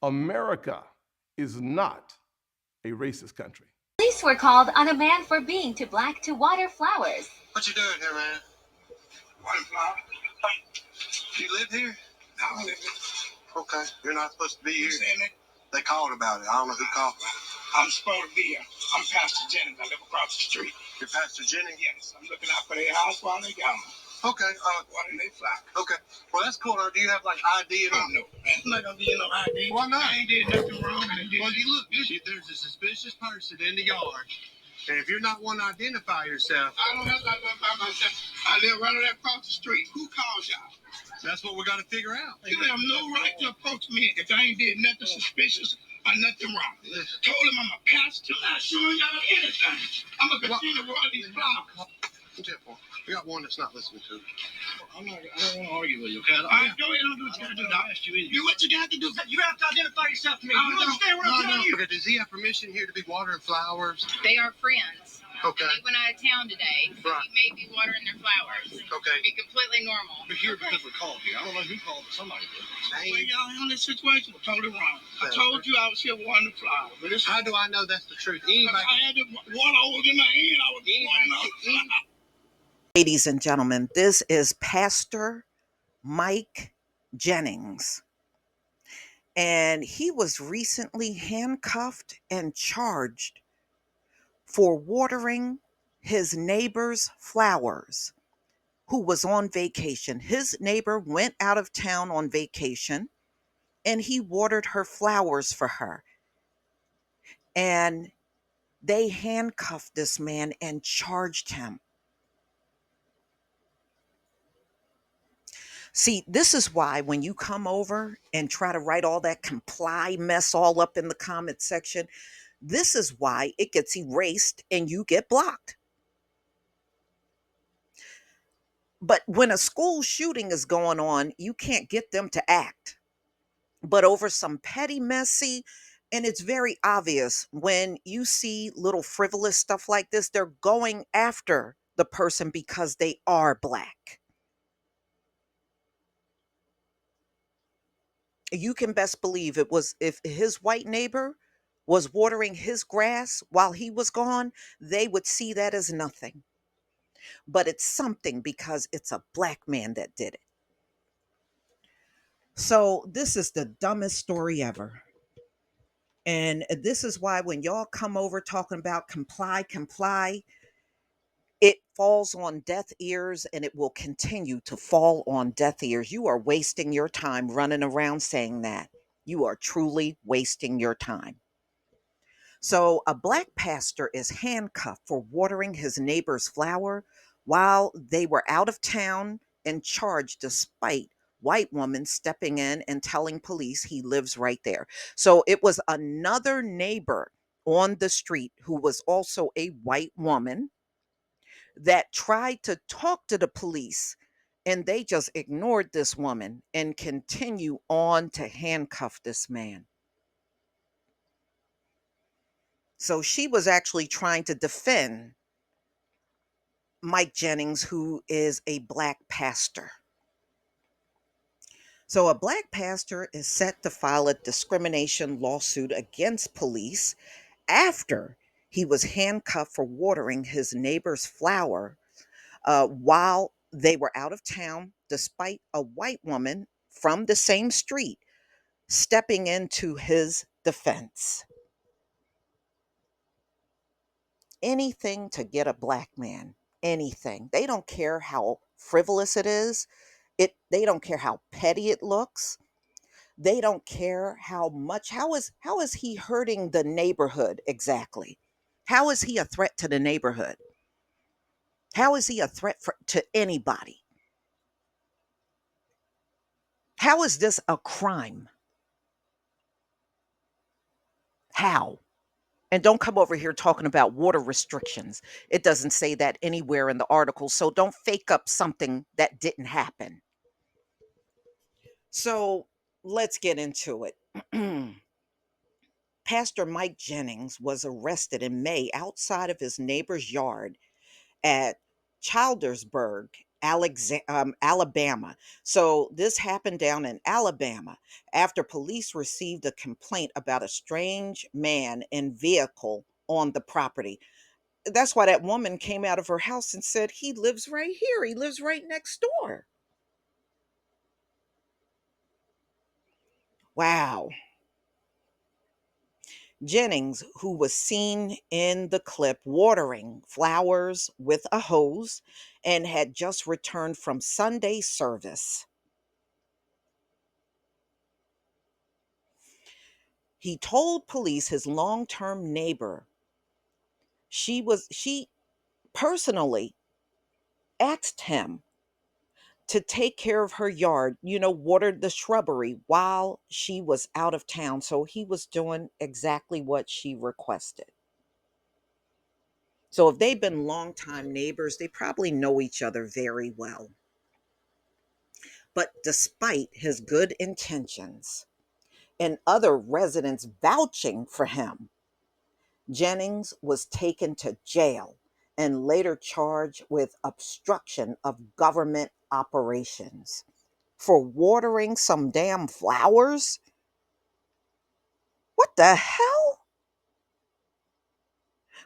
America is not a racist country. Police were called on a man for being too black to water flowers. What you doing here, man? Water flowers. You live here? No, I don't live here. Okay, you're not supposed to be here. They called about it. I don't know who called about it. I'm supposed to be here. I'm Pastor Jennings. I live across the street. You're Pastor Jennings? Yes. I'm looking out for their house while they gone. Okay. While they fly. Okay. Well, that's cool. Do you have like ID and all? No, man. I'm not gonna give you no ID. Why not? I ain't did nothing wrong. Well, you look. There's a suspicious person in the yard. And if you're not one to identify yourself, I don't have to identify myself. I live right across the street. Who calls y'all? That's what we got to figure out. You have no right to approach me if I ain't did nothing suspicious or nothing wrong. Told him I'm a pastor. I'm not showing y'all anything. I'm gonna continue to run these flowers. We got one that's not listening to. I don't want to argue with you, okay? Go ahead and do what you got to do. I asked you anyway. Do what you got to do. You have to identify yourself to me. You understand what I'm telling you? Okay, does he have permission here to be watering flowers? They are friends. Okay. They went out of town today. Right. He may be watering their flowers. Okay. It'd be completely normal. We're here because we're called here. I don't know who called, but somebody did. Well, y'all in this situation was totally wrong. I told you I was here watering the flowers. But how do I know that's the truth? Anybody? I had the water over in my hand. I was watering the flowers. Ladies and gentlemen, this is Pastor Mike Jennings, and he was recently handcuffed and charged for watering his neighbor's flowers, who was on vacation. His neighbor went out of town on vacation, and he watered her flowers for her. And they handcuffed this man and charged him. See, this is why when you come over and try to write all that comply mess all up in the comment section, this is why it gets erased and you get blocked. But when a school shooting is going on, you can't get them to act. But over some petty messy, and it's very obvious when you see little frivolous stuff like this, they're going after the person because they are black. You can best believe it was if his white neighbor was watering his grass while he was gone, they would see that as nothing. But it's something because it's a black man that did it. So this is the dumbest story ever. And this is why when y'all come over talking about comply, it falls on deaf ears and it will continue to fall on deaf ears. You are wasting your time running around saying that. You are truly wasting your time. So, a black pastor is handcuffed for watering his neighbor's flower while they were out of town and charged despite white woman stepping in and telling police he lives right there. So, it was another neighbor on the street who was also a white woman that tried to talk to the police, and they just ignored this woman and continue on to handcuff this man. So she was actually trying to defend Mike Jennings, who is a black pastor. So a black pastor is set to file a discrimination lawsuit against police after he was handcuffed for watering his neighbor's flower while they were out of town, despite a white woman from the same street stepping into his defense. Anything to get a black man, anything. They don't care how frivolous it is. They don't care how petty it looks. They don't care how much. How is he hurting the neighborhood exactly? How is he a threat to the neighborhood? How is he a threat to anybody? How is this a crime? How? And don't come over here talking about water restrictions. It doesn't say that anywhere in the article. So don't fake up something that didn't happen. So let's get into it. Pastor Mike Jennings was arrested in May outside of his neighbor's yard at Childersburg Alabama. So this happened down in Alabama after police received a complaint about a strange man and vehicle on the property. That's why that woman came out of her house and said, he lives right here. He lives right next door. Wow. Jennings, who was seen in the clip watering flowers with a hose and had just returned from Sunday service. He told police his long-term neighbor, she personally asked him to take care of her yard, watered the shrubbery while she was out of town. So he was doing exactly what she requested. So if they've been longtime neighbors, they probably know each other very well. But despite his good intentions and other residents vouching for him, Jennings was taken to jail and later charged with obstruction of government operations for watering some damn flowers. What the hell?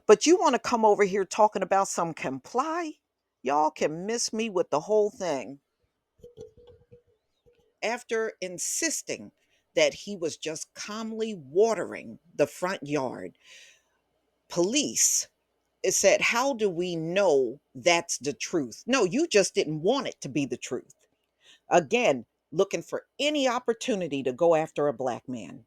But you want to come over here talking about some comply? Y'all can miss me with the whole thing. After insisting that he was just calmly watering the front yard, police said, how do we know that's the truth? No, you just didn't want it to be the truth. Again, looking for any opportunity to go after a black man.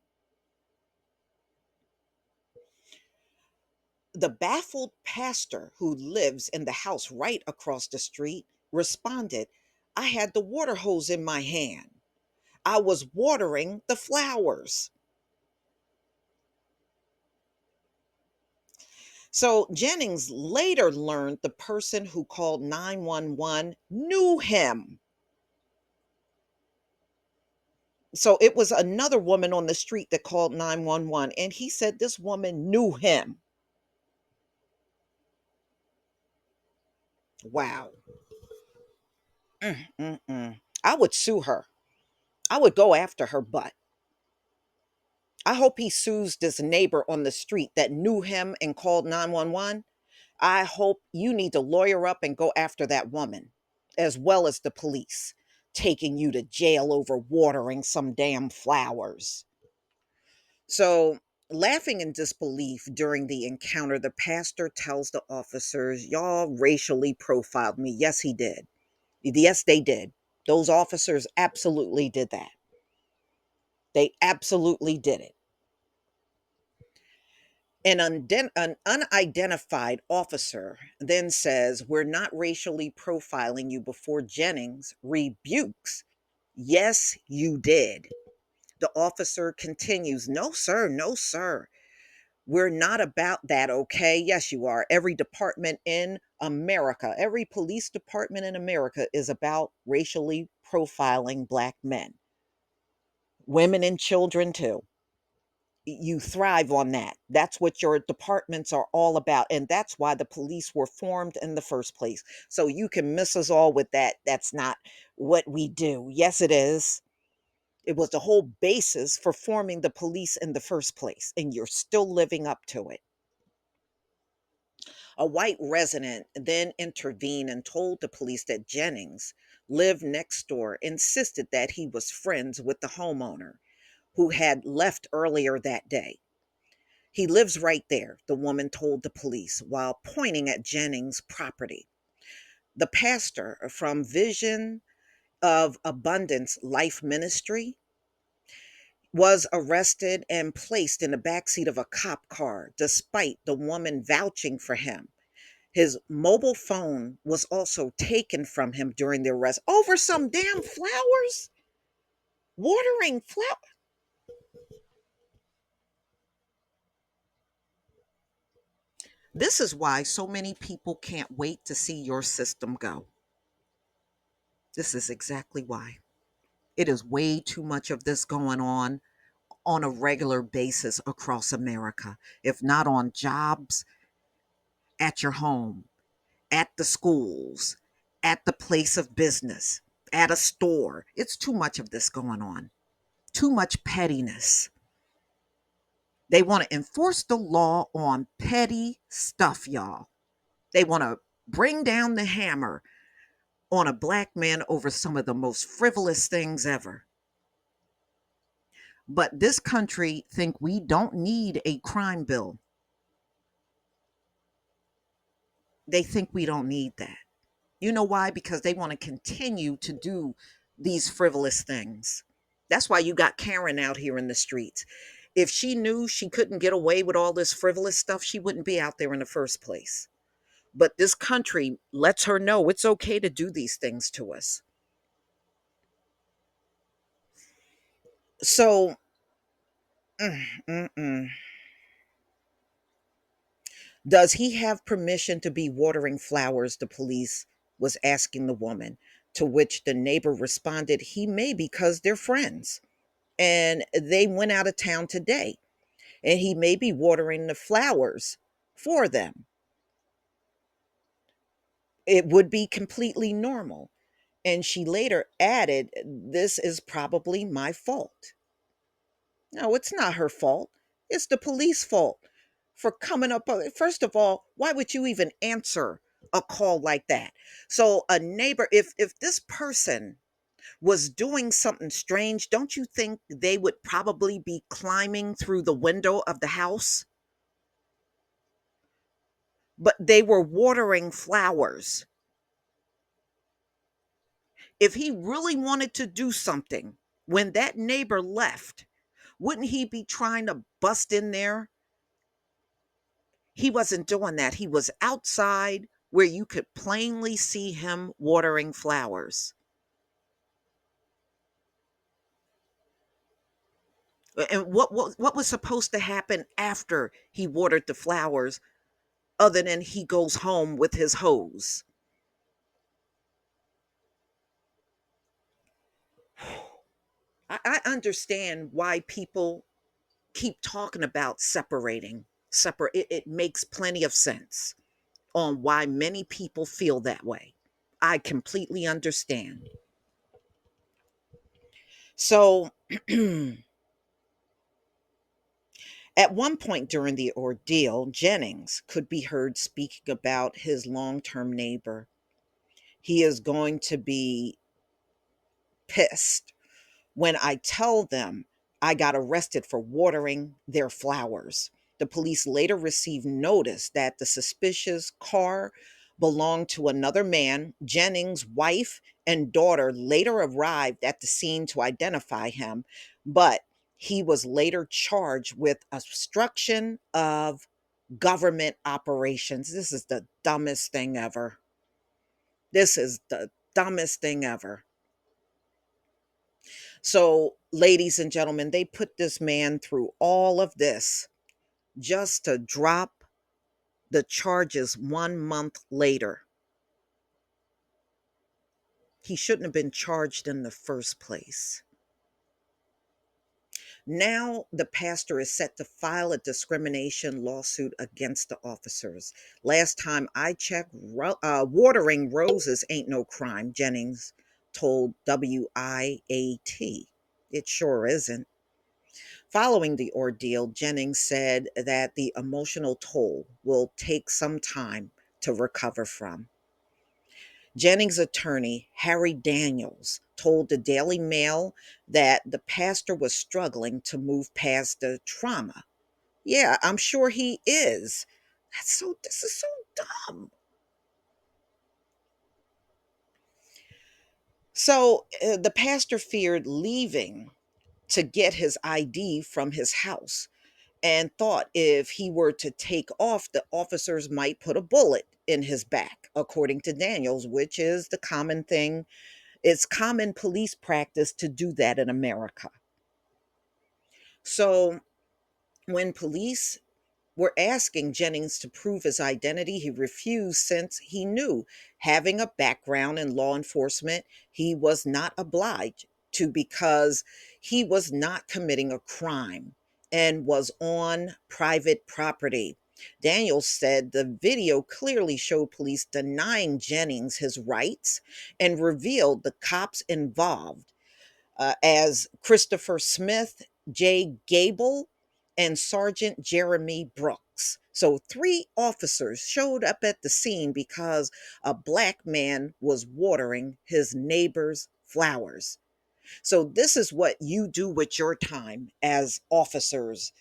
The baffled pastor who lives in the house right across the street responded, I had the water hose in my hand. I was watering the flowers. So Jennings later learned the person who called 911 knew him. So it was another woman on the street that called 911, and he said this woman knew him. Wow. I would sue her. I would go after her butt. I hope he sues this neighbor on the street that knew him and called 911. I hope you need to lawyer up and go after that woman, as well as the police, taking you to jail over watering some damn flowers. So, laughing in disbelief during the encounter, the pastor tells the officers, y'all racially profiled me. Yes, he did. Yes, they did. Those officers absolutely did that. They absolutely did it. An unidentified officer then says, we're not racially profiling you, before Jennings rebukes, yes, you did. The officer continues, no, sir, no, sir. We're not about that, okay? Yes, you are. Every department in America, every police department in America is about racially profiling black men, women, and children too. You thrive on that. That's what your departments are all about. And that's why the police were formed in the first place. So you can miss us all with that. That's not what we do. Yes, it is. It was the whole basis for forming the police in the first place. And you're still living up to it. A white resident then intervened and told the police that Jennings lived next door, insisted that he was friends with the homeowner who had left earlier that day. He lives right there, the woman told the police while pointing at Jennings' property. The pastor from Vision of Abundance Life Ministry was arrested and placed in the backseat of a cop car despite the woman vouching for him. His mobile phone was also taken from him during the arrest over some damn flowers. Watering flowers. This is why so many people can't wait to see your system go. This is exactly why. It is way too much of this going on a regular basis across America, if not on jobs, at your home, at the schools, at the place of business, at a store. It's too much of this going on. Too much pettiness. They want to enforce the law on petty stuff, y'all. They want to bring down the hammer on a black man over some of the most frivolous things ever. But this country think we don't need a crime bill. They think we don't need that. You know why? Because they want to continue to do these frivolous things. That's why you got Karen out here in the streets. If she knew she couldn't get away with all this frivolous stuff, she wouldn't be out there in the first place. But this country lets her know it's okay to do these things to us. So, mm, mm, mm. Does he have permission to be watering flowers? The police was asking the woman, to which the neighbor responded, he may because they're friends and they went out of town today and he may be watering the flowers for them. It would be completely normal. And she later added, this is probably my fault. No, it's not her fault. It's the police fault for coming up. First of all, why would you even answer a call like that? So a neighbor, if this person was doing something strange, don't you think they would probably be climbing through the window of the house? But they were watering flowers. If he really wanted to do something, when that neighbor left, wouldn't he be trying to bust in there? He wasn't doing that. He was outside where you could plainly see him watering flowers. And what was supposed to happen after he watered the flowers other than he goes home with his hose? I understand why people keep talking about separating. It makes plenty of sense on why many people feel that way. I completely understand. So at one point during the ordeal, Jennings could be heard speaking about his long term neighbor. He is going to be pissed when I tell them I got arrested for watering their flowers. The police later received notice that the suspicious car belonged to another man. Jennings' wife and daughter later arrived at the scene to identify him, but he was later charged with obstruction of government operations. This is the dumbest thing ever. This is the dumbest thing ever. So, ladies and gentlemen, they put this man through all of this just to drop the charges 1 month later. He shouldn't have been charged in the first place. Now, the pastor is set to file a discrimination lawsuit against the officers. Last time I checked, watering roses ain't no crime, Jennings told WIAT. It sure isn't. Following the ordeal, Jennings said that the emotional toll will take some time to recover from. Jennings' attorney, Harry Daniels, told the Daily Mail that the pastor was struggling to move past the trauma. Yeah, I'm sure he is. This is so dumb. So the pastor feared leaving to get his ID from his house and thought if he were to take off, the officers might put a bullet in his back, according to Daniels, which is the common thing. It's common police practice to do that in America. So when police were asking Jennings to prove his identity, he refused since he knew, having a background in law enforcement, he was not obliged to because he was not committing a crime and was on private property. Daniels said the video clearly showed police denying Jennings his rights and revealed the cops involved as Christopher Smith, Jay Gable, and Sergeant Jeremy Brooks. So 3 officers showed up at the scene because a black man was watering his neighbor's flowers. So this is what you do with your time as officers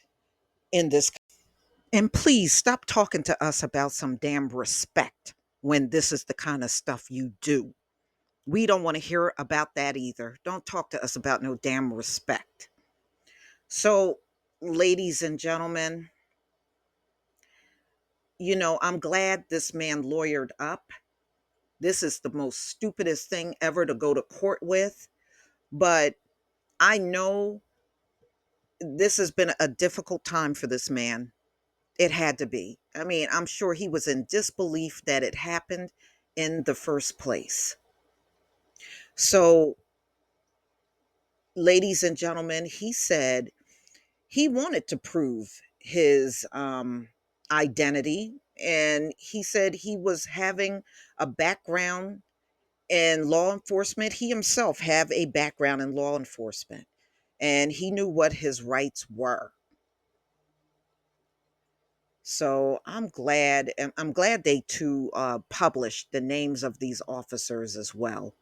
in this. And please stop talking to us about some damn respect when this is the kind of stuff you do. We don't want to hear about that either. Don't talk to us about no damn respect. So, ladies and gentlemen, I'm glad this man lawyered up. This is the most stupidest thing ever to go to court with. But I know this has been a difficult time for this man. It had to be. I mean, I'm sure he was in disbelief that it happened in the first place. So, ladies and gentlemen, he said he wanted to prove his identity. And he said he was having a background in law enforcement. He himself have a background in law enforcement. And he knew what his rights were. So I'm glad they too published the names of these officers as well.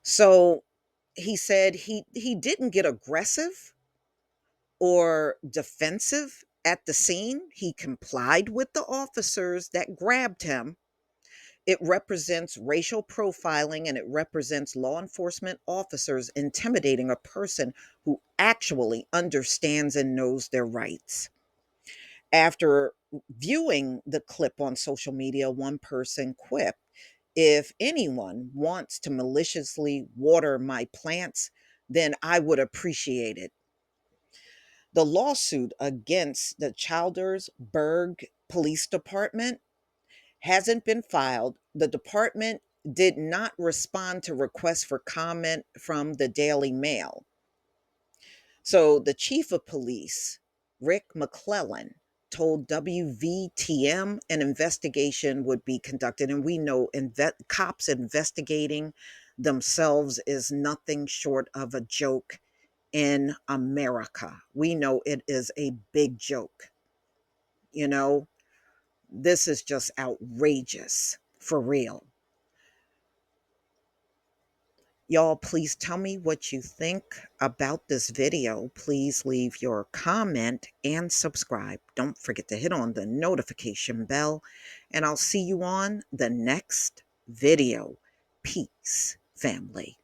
So he said he didn't get aggressive or defensive at the scene. He complied with the officers that grabbed him. It represents racial profiling and it represents law enforcement officers intimidating a person who actually understands and knows their rights. After viewing the clip on social media, one person quipped, "If anyone wants to maliciously water my plants, then I would appreciate it." The lawsuit against the Childersburg Police Department hasn't been filed. The department did not respond to requests for comment from the Daily Mail. So the chief of police, Rick McClellan, told WVTM an investigation would be conducted. And we know cops investigating themselves is nothing short of a joke in America. We know it is a big joke. This is just outrageous for real. Y'all, please tell me what you think about this video. Please leave your comment and subscribe. Don't forget to hit on the notification bell, and I'll see you on the next video. Peace, family.